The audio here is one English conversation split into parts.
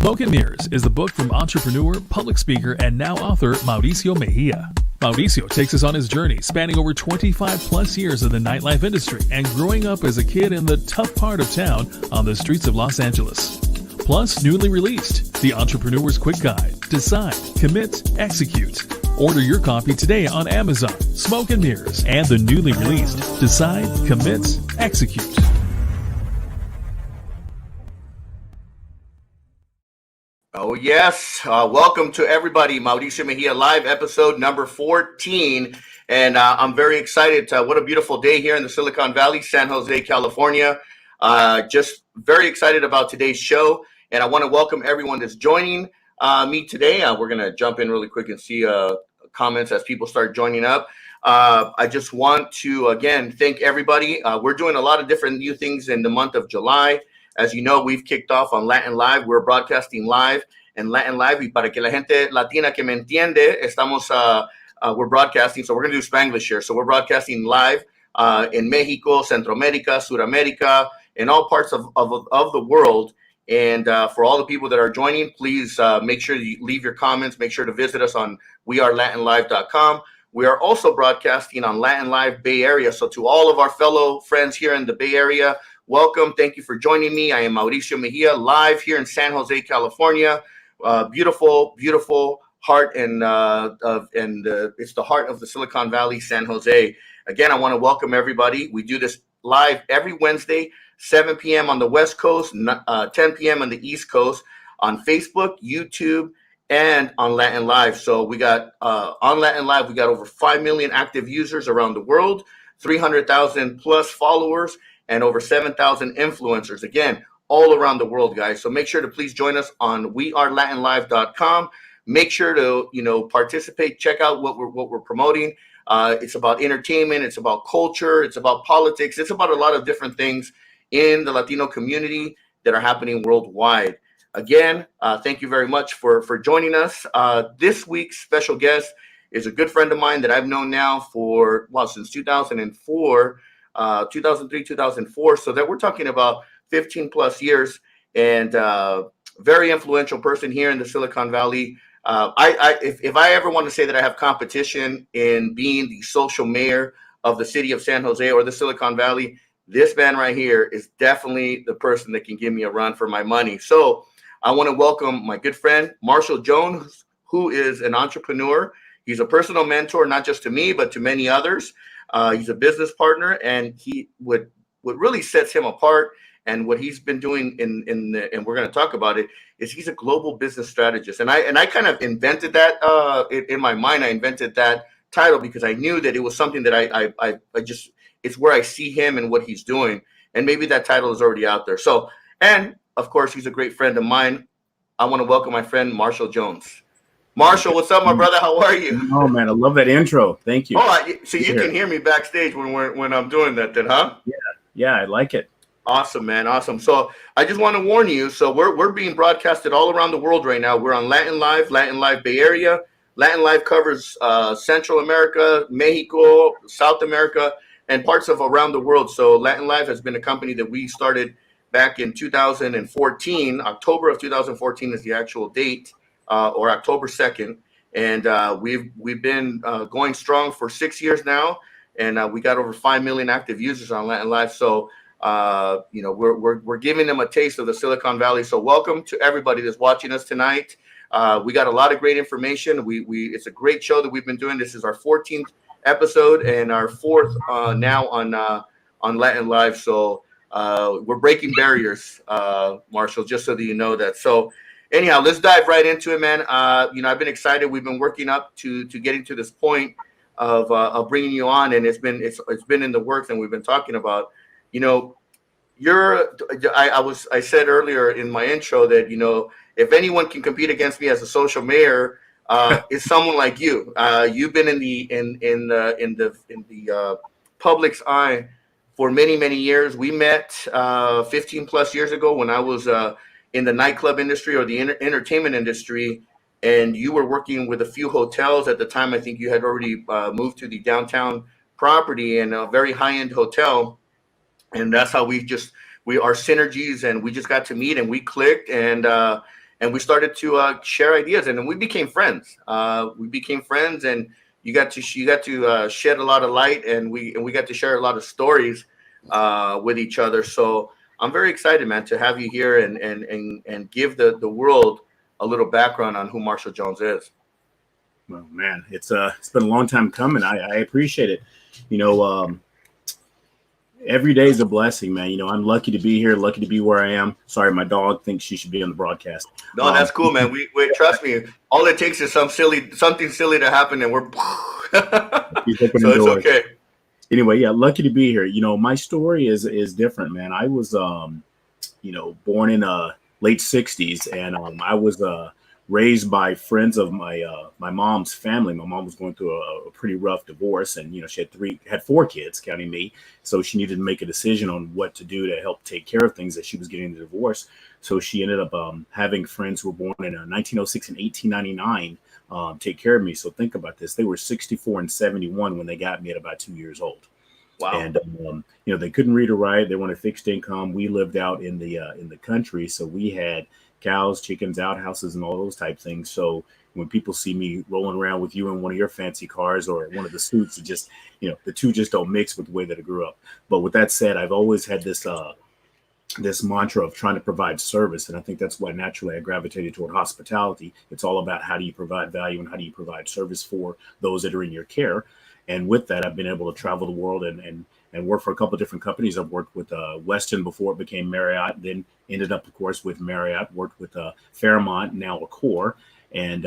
Smoke and Mirrors is the book from entrepreneur, public speaker, and now author Mauricio Mejia. Mauricio takes us on his journey spanning over 25 plus years in the nightlife industry and growing up as a kid in the tough part of town on the streets of Los Angeles. Plus, newly released, The Entrepreneur's Quick Guide. Decide, commit, execute. Order your copy today on Amazon, Smoke and Mirrors, and the newly released Decide, Commit, Execute. Oh, yes. Welcome to everybody. Mauricio Mejia live episode number 14. And I'm very excited. What a beautiful day here in the Silicon Valley, San Jose, California. Just very excited about today's show. And I want to welcome everyone that's joining me today. We're going to jump in really quick and see comments as people start joining up. I just want to, again, thank everybody. We're doing a lot of different new things in the month of July. As you know, we've kicked off on Latin Live. We're broadcasting live and Latin Live. Y para que la gente latina que me entiende, we're broadcasting. So we're going to do Spanglish here. So we're broadcasting live in Mexico, Centroamérica, Sudamérica, in all parts of the world. And for all the people that are joining, please make sure you leave your comments. Make sure to visit us on wearelatinlive.com. We are also broadcasting on Latin Live Bay Area. So to all of our fellow friends here in the Bay Area, welcome. Thank you for joining me. I am Mauricio Mejia, live here in San Jose, California. Beautiful, beautiful heart, and it's the heart of the Silicon Valley, San Jose. Again, I want to welcome everybody. We do this live every Wednesday, 7 p.m. on the West Coast, 10 p.m. on the East Coast, on Facebook, YouTube, and on Latin Live. So we got on Latin Live, we got over 5 million active users around the world, 300,000 plus followers, and over 7,000 influencers, again, all around the world, guys. So make sure to please join us on wearelatinlive.com. Make sure to, participate, check out what we're promoting. It's about entertainment, it's about culture, it's about politics, it's about a lot of different things in the Latino community that are happening worldwide. Again, thank you very much for joining us. This week's special guest is a good friend of mine that I've known now since 2004. 2003, 2004. So that we're talking about 15 plus years, and very influential person here in the Silicon Valley. If I ever want to say that I have competition in being the social mayor of the city of San Jose or the Silicon Valley, this man right here is definitely the person that can give me a run for my money. So I want to welcome my good friend, Marshall Jones, who is an entrepreneur. He's a personal mentor, not just to me, but to many others. He's a business partner, and what really sets him apart and what he's been doing and we're going to talk about it, is he's a global business strategist. And I kind of invented that in my mind. I invented that title because I knew that it was something that I just, it's where I see him and what he's doing. And maybe that title is already out there. So, and of course, he's a great friend of mine. I want to welcome my friend, Marshall Jones. Marshall, what's up, my brother? How are you? Oh, man, I love that intro. Thank you. Oh, so you can hear me backstage when I'm doing that then, huh? Yeah, I like it. Awesome, man. Awesome. So I just want to warn you. So we're being broadcasted all around the world right now. We're on Latin Live Bay Area. Latin Live covers Central America, Mexico, South America, and parts of around the world. So Latin Live has been a company that we started back in 2014. October of 2014 is the actual date. Or October 2nd, and we've been going strong for 6 years now, and we got over 5 million active users on Latin Live. So we're giving them a taste of the Silicon Valley. So welcome to everybody that's watching us tonight. We got a lot of great information. It's a great show that we've been doing. This is our 14th episode and our 4th now on Latin Live. So we're breaking barriers, Marshall, just so that you know that. So. Anyhow, let's dive right into it, man. I've been excited. We've been working up to getting to this point of bringing you on, and it's been in the works, and we've been talking about, I said earlier in my intro that if anyone can compete against me as a social mayor, it's someone like you. You've been in the public's eye for many years. We met 15 plus years ago when I was in the nightclub industry or the entertainment industry, and you were working with a few hotels at the time. I think you had already moved to the downtown property and a very high-end hotel, and that's how our synergies, and we just got to meet and we clicked, and and we started to share ideas, and then we became friends. And you got to shed a lot of light, and we got to share a lot of stories with each other. So I'm very excited, man, to have you here and give the world a little background on who Marshall Jones is. Well, man, it's been a long time coming. I appreciate it. Every day is a blessing, man. I'm lucky to be here, lucky to be where I am. Sorry, my dog thinks she should be on the broadcast. No, that's cool, man. We trust me. All it takes is something silly to happen, and we're He's opening so it's doors. okay. Anyway, yeah, lucky to be here. My story is different, man. I was born in late 60s, and I was raised by friends of my mom's family. My mom was going through a pretty rough divorce, and she had 4 kids, counting me. So she needed to make a decision on what to do to help take care of things as she was getting the divorce. So she ended up having friends who were born in 1906 and 1899 take care of me. So think about this: they were 64 and 71 when they got me at about 2 years old. Wow. And they couldn't read or write. They wanted fixed income. We lived out in the country, so we had cows, chickens, outhouses, and all those type things. So when people see me rolling around with you in one of your fancy cars or one of the suits, it just, the two just don't mix with the way that I grew up. But with that said, I've always had this mantra of trying to provide service. And I think that's why naturally I gravitated toward hospitality. It's all about how do you provide value and how do you provide service for those that are in your care. And with that, I've been able to travel the world and work for a couple of different companies. I've worked with Westin before it became Marriott, then ended up, of course, with Marriott, worked with Fairmont, now Accor, and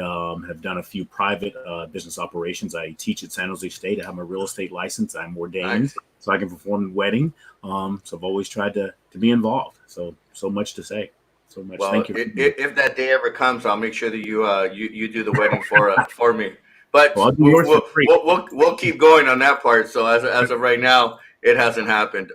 have done a few private business operations. I teach at San Jose State. I have my real estate license. I'm ordained, Nice. so I can perform the wedding. So I've always tried to be involved. So much to say. So much. Well, Thank you. if that day ever comes, I'll make sure that you do the wedding for me. But Well, I'll do yours for free. we'll keep going on that part. So as of right now, it hasn't happened.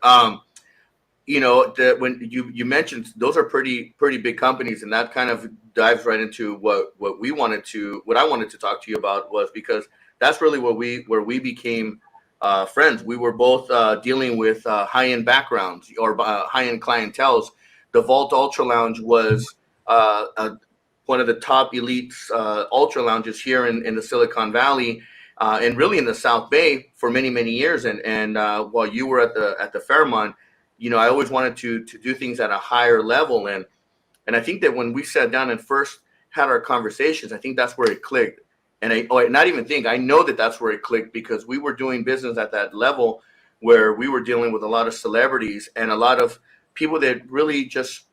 When you mentioned those are pretty big companies, and that kind of dives right into what I wanted to talk to you about, was because that's really where we became friends. We were both dealing with high-end backgrounds or high-end clienteles. The Vault Ultra Lounge was one of the top elite ultra lounges here in the Silicon Valley, and really in the South Bay for many years. And while you were at the Fairmont, I always wanted to do things at a higher level. And I think that when we sat down and first had our conversations, I think that's where it clicked. And I know that that's where it clicked, because we were doing business at that level where we were dealing with a lot of celebrities and a lot of people that really just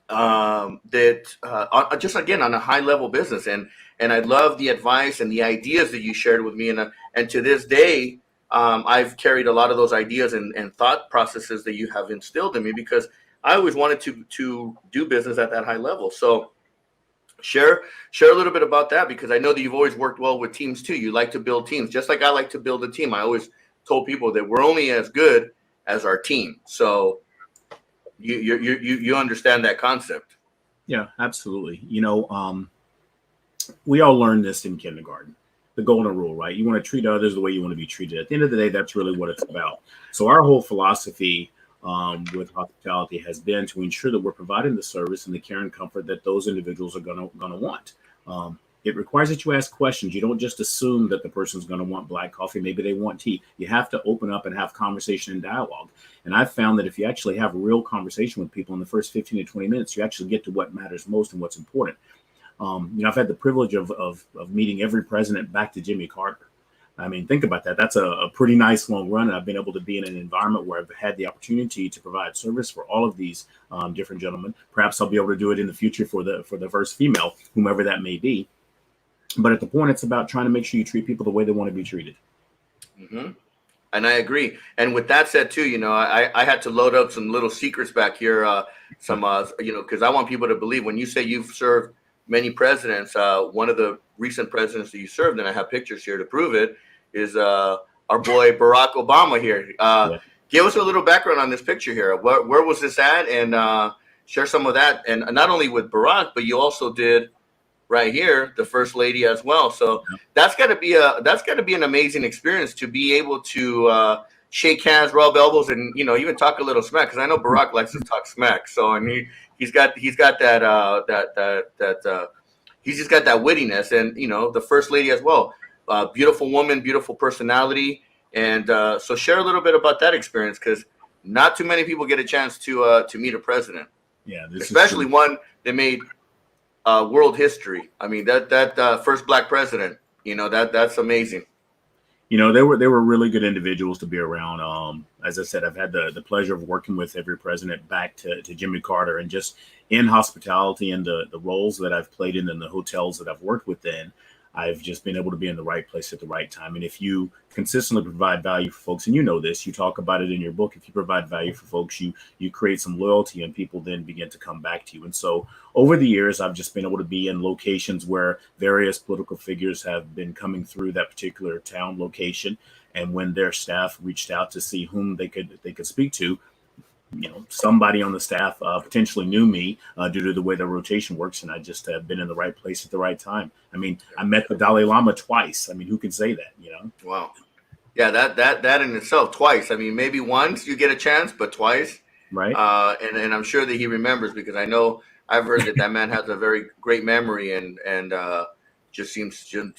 just again on a high level business. And I love the advice and the ideas that you shared with me. And to this day, I've carried a lot of those ideas and thought processes that you have instilled in me, because I always wanted to do business at that high level. So share a little bit about that, because I know that you've always worked well with teams too. You like to build teams, just like I like to build a team. I always told people that we're only as good as our team. So you understand that concept. Yeah, absolutely. We all learned this in kindergarten. The golden rule, right? You want to treat others the way you want to be treated. At the end of the day, that's really what it's about. So our whole philosophy with hospitality has been to ensure that we're providing the service and the care and comfort that those individuals are gonna want. It requires that you ask questions. You don't just assume that the person's going to want black coffee. Maybe they want tea. You have to open up and have conversation and dialogue. And I've found that if you actually have a real conversation with people in the first 15 to 20 minutes, you actually get to what matters most and what's important. I've had the privilege of meeting every president back to Jimmy Carter. I mean, think about that. That's a pretty nice long run. And I've been able to be in an environment where I've had the opportunity to provide service for all of these different gentlemen. Perhaps I'll be able to do it in the future for the first female, whomever that may be. But at the point, it's about trying to make sure you treat people the way they want to be treated. Mm-hmm. And I agree. And with that said, too, I had to load up some little secrets back here, because I want people to believe when you say you've served many presidents, one of the recent presidents that you served, and I have pictures here to prove it, is our boy Barack Obama here. Yeah. Give us a little background on this picture here. Where was this at? And share some of that. And not only with Barack, but you also did right here the first lady as well. So that's got to be an amazing experience to be able to shake hands, rub elbows, and even talk a little smack, because I know Barack likes to talk smack. So and he's got that he's just got that wittiness, and the first lady as well. Beautiful woman, beautiful personality, and so share a little bit about that experience, because not too many people get a chance to meet a president. Yeah, this especially one that made world history. I mean, that first black president. That's amazing. They were really good individuals to be around. As I said, I've had the pleasure of working with every president back to Jimmy Carter, and just in hospitality and the roles that I've played in the hotels that I've worked within, I've just been able to be in the right place at the right time. And if you consistently provide value for folks, and this, you talk about it in your book, if you provide value for folks, you create some loyalty, and people then begin to come back to you. And so over the years, I've just been able to be in locations where various political figures have been coming through that particular town location. And when their staff reached out to see whom they could speak to, somebody on the staff potentially knew me due to the way the rotation works, and I just have been in the right place at the right time. I mean, I met the Dalai Lama twice. I mean, who can say that? Wow. Yeah, that in itself, twice. I mean, maybe once you get a chance, but twice, right? And I'm sure that he remembers, because I know I've heard that man has a very great memory, and just seems to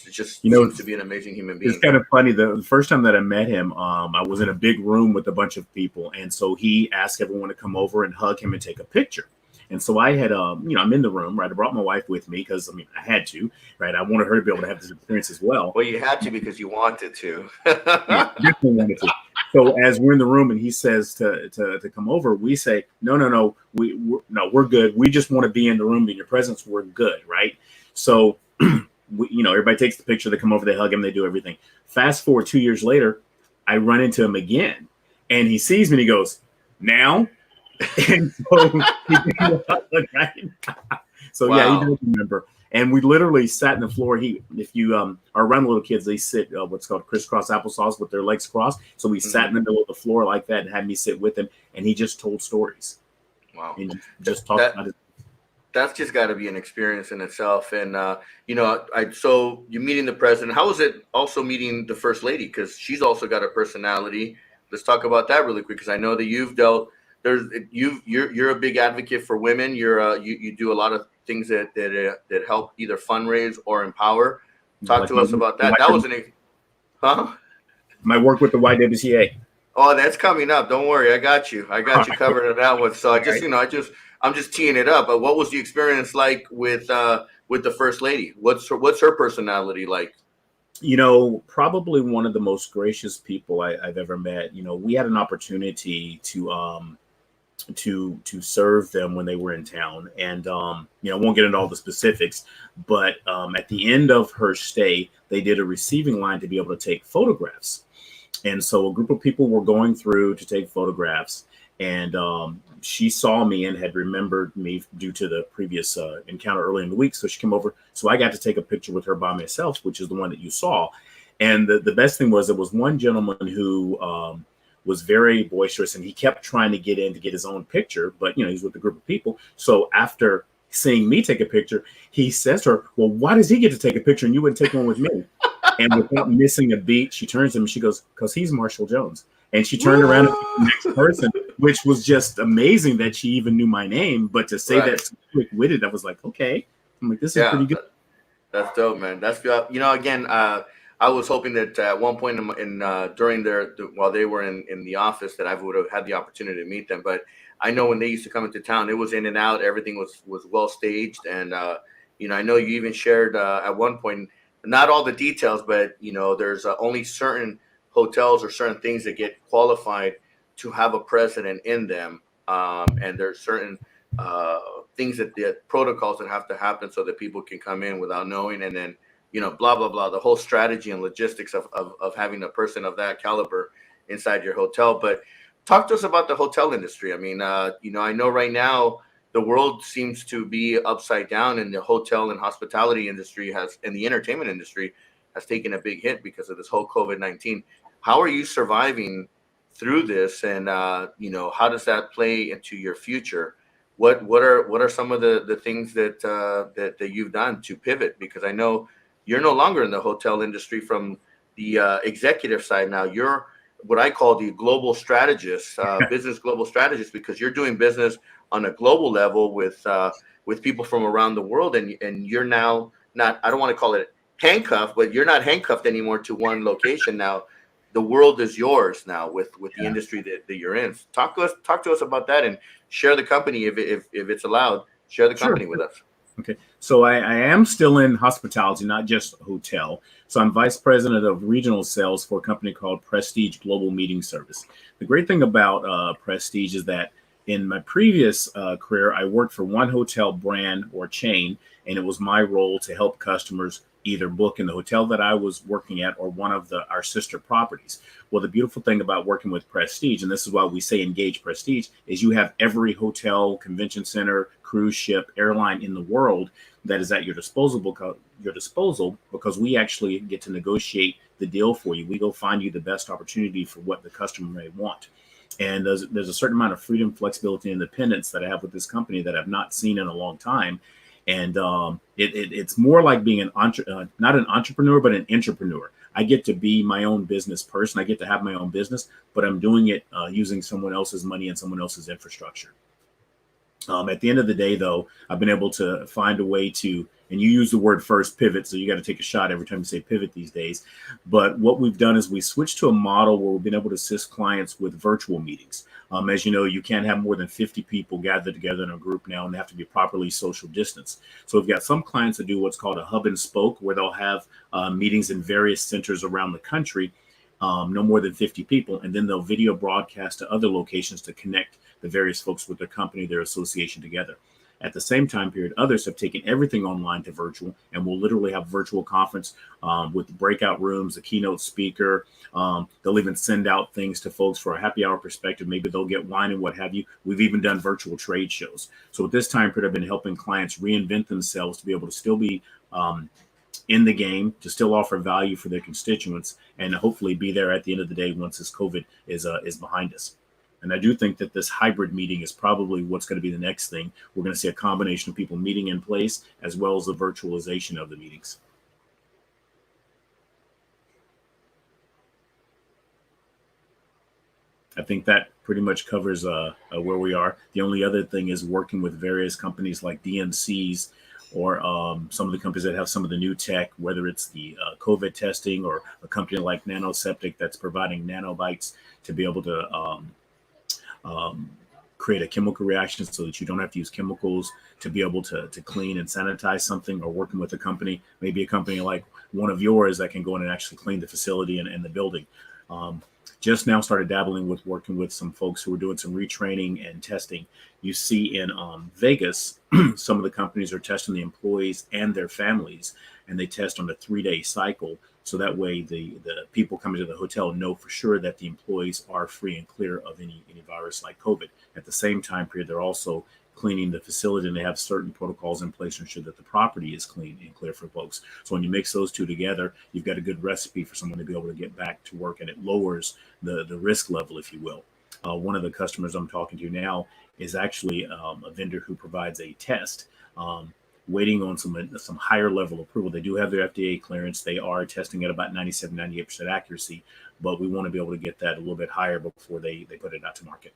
be an amazing human being. It's kind of funny. The first time that I met him, I was in a big room with a bunch of people, and so he asked everyone to come over and hug him and take a picture. And so I had, I'm in the room, right? I brought my wife with me because, I had to, right? I wanted her to be able to have this experience as well. Well, you had to because you wanted to. Yeah, definitely wanted to. So as we're in the room and he says to come over, we say, no, we're good. We just want to be in the room in your presence. We're good, right? So, everybody takes the picture. They come over, they hug him, they do everything. Fast forward 2 years later, I run into him again, and he sees me and he goes, "Now?" And so, right? So wow. Yeah, he does remember. And we literally sat in the floor. If you are around little kids, they sit what's called crisscross applesauce with their legs crossed. So we sat in the middle of the floor like that and had me sit with him, and he just told stories. Wow. And just talked about it. That's just got to be an experience in itself. And, so you're meeting the president. How was it also meeting the first lady? Because she's also got a personality. Let's talk about that really quick, because I know that you're a big advocate for women. You do a lot of things that help either fundraise or empower. Talk to us about that. That was my work with the YWCA. Oh, that's coming up. Don't worry, I got you covered on that one. So I'm just teeing it up. But what was the experience like with the first lady? What's her personality like? Probably one of the most gracious people I've ever met. We had an opportunity to serve them when they were in town, and I won't get into all the specifics, but at the end of her stay, they did a receiving line to be able to take photographs. And so a group of people were going through to take photographs, and she saw me and had remembered me due to the previous encounter early in the week. So she came over. So I got to take a picture with her by myself, which is the one that you saw. And the best thing was there was one gentleman who was very boisterous, and he kept trying to get in to get his own picture. But, he's with a group of people. So after seeing me take a picture, he says to her, "Well, why does he get to take a picture and you wouldn't take one with me?" And without missing a beat, she turns to him and she goes, "Because he's Marshall Jones." And she turned around at the next person, which was just amazing that she even knew my name. But to say that so quick-witted, I was like, okay. I'm like, this is pretty good. That's dope, man. That's again, I was hoping that at one point during while they were in the office, that I would have had the opportunity to meet them. But I know when they used to come into town, it was in and out. Everything was well staged, and I know you even shared at one point, not all the details, but there's only certain hotels or certain things that get qualified to have a president in them, and there's certain things that the protocols that have to happen so that people can come in without knowing, and then blah blah blah, the whole strategy and logistics of having a person of that caliber inside your hotel. But talk to us about the hotel industry. I mean, I know right now the world seems to be upside down, and the hotel and hospitality industry and the entertainment industry has taken a big hit because of this whole COVID-19. How are you surviving through this, and how does that play into your future? What are some of the things that you've done to pivot? Because I know you're no longer in the hotel industry from the executive side now. You're what I call the global strategist, business global strategist, because you're doing business on a global level with people from around the world, and you're now not, I don't want to call it handcuffed, but you're not handcuffed anymore to one location now. The world is yours now with the industry that you're in. Talk to us about that, and share the company if it's allowed. Share the company with us. Okay, so I am still in hospitality, not just hotel. So I'm vice president of regional sales for a company called Prestige Global Meeting Service. The great thing about Prestige is that in my previous career, I worked for one hotel brand or chain, and it was my role to help customers either book in the hotel that I was working at or one of our sister properties. Well, the beautiful thing about working with Prestige, and this is why we say engage Prestige, is you have every hotel, convention center, cruise ship, airline in the world that is at your disposal because we actually get to negotiate the deal for you. We go find you the best opportunity for what the customer may want. And there's a certain amount of freedom, flexibility, and independence that I have with this company that I've not seen in a long time. And it's more like being not an entrepreneur, but an entrepreneur. I get to be my own business person. I get to have my own business, but I'm doing it using someone else's money and someone else's infrastructure. At the end of the day, though, I've been able to find a way to, and you use the word first, pivot. So you got to take a shot every time you say pivot these days. But what we've done is we switched to a model where we've been able to assist clients with virtual meetings. As you know, you can't have more than 50 people gathered together in a group now, and they have to be properly social distanced. So we've got some clients that do what's called a hub and spoke, where they'll have meetings in various centers around the country, no more than 50 people, and then they'll video broadcast to other locations to connect the various folks with their company, their association together. At the same time period, others have taken everything online to virtual, and will literally have virtual conference with breakout rooms, a keynote speaker. They'll even send out things to folks for a happy hour perspective. Maybe they'll get wine and what have you. We've even done virtual trade shows. So at this time period, I've been helping clients reinvent themselves to be able to still be in the game, to still offer value for their constituents, and hopefully be there at the end of the day once this COVID is behind us. And I do think that this hybrid meeting is probably what's going to be the next thing. We're going to see a combination of people meeting in place as well as the virtualization of the meetings. I think that pretty much covers where we are. The only other thing is working with various companies like DNCs or some of the companies that have some of the new tech, whether it's the COVID testing or a company like Nanoseptic that's providing nanobites to be able to create a chemical reaction so that you don't have to use chemicals to be able to clean and sanitize something, or working with a company, maybe a company like one of yours that can go in and actually clean the facility and the building. Just now started dabbling with working with some folks who are doing some retraining and testing. You see in Vegas, some of the companies are testing the employees and their families, and they test on a 3-day cycle. So that way the people coming to the hotel know for sure that the employees are free and clear of any virus like COVID. At the same time period, they're also cleaning the facility, and they have certain protocols in place to ensure that the property is clean and clear for folks. So when you mix those two together, you've got a good recipe for someone to be able to get back to work, and it lowers the risk level, if you will. One of the customers I'm talking to now is actually a vendor who provides a test, waiting on some higher level approval. They do have their FDA clearance. They are testing at about 97, 98% accuracy, but we want to be able to get that a little bit higher before they put it out to market.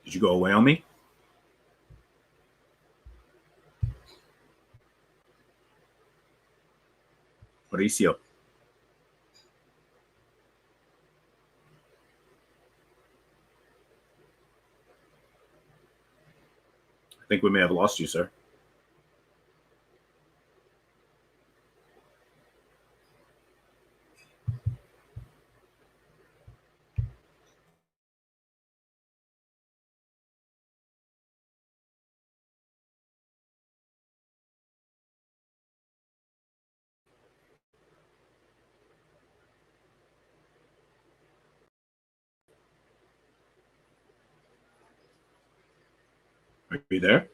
Did you go away on me? Mauricio. I think we may have lost you, sir. Are you there?